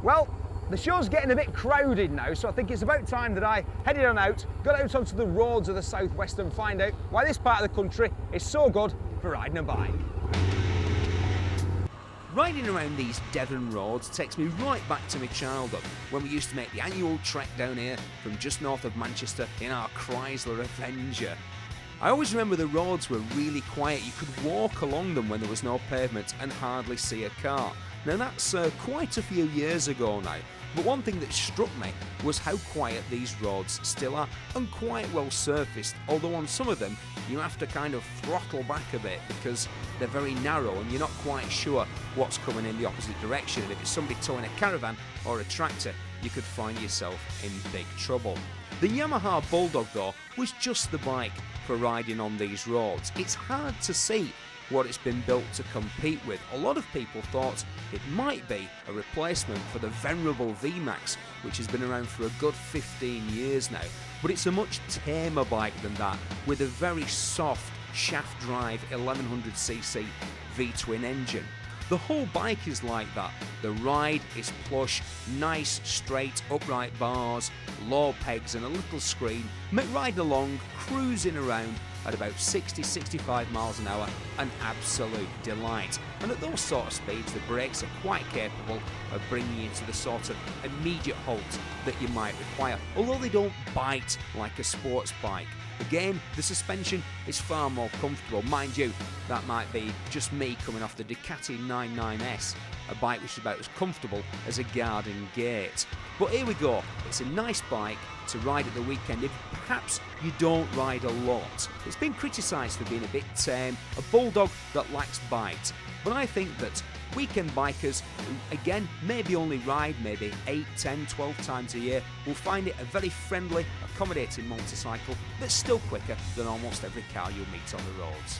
Well, the show's getting a bit crowded now, so I think it's about time that I headed on out, got out onto the roads of the southwest and find out why this part of the country is so good for riding a bike. Riding around these Devon roads takes me right back to my childhood, when we used to make the annual trek down here from just north of Manchester in our Chrysler Avenger. I always remember the roads were really quiet. You could walk along them when there was no pavement and hardly see a car. Now that's quite a few years ago now, but one thing that struck me was how quiet these roads still are, and quite well surfaced, although on some of them you have to kind of throttle back a bit because they're very narrow and you're not quite sure what's coming in the opposite direction. If it's somebody towing a caravan or a tractor, you could find yourself in big trouble. The Yamaha Bulldog though was just the bike for riding on these roads. It's hard to see what it's been built to compete with. A lot of people thought it might be a replacement for the venerable VMAX, which has been around for a good 15 years now, but it's a much tamer bike than that, with a very soft shaft drive 1100cc V-twin engine. The whole bike is like that. The ride is plush, nice straight upright bars, low pegs and a little screen make riding along, cruising around at about 60-65 miles an hour an absolute delight. And at those sort of speeds the brakes are quite capable of bringing you to the sort of immediate halt that you might require, although they don't bite like a sports bike. Again, the suspension is far more comfortable. Mind you, that might be just me coming off the Ducati 99S, a bike which is about as comfortable as a garden gate. But here we go, it's a nice bike to ride at the weekend if perhaps you don't ride a lot. It's been criticised for being a bit tame, a bulldog that lacks bite. But I think that weekend bikers who, again, maybe only ride maybe 8, 10, 12 times a year will find it a very friendly, accommodating motorcycle that's still quicker than almost every car you'll meet on the roads.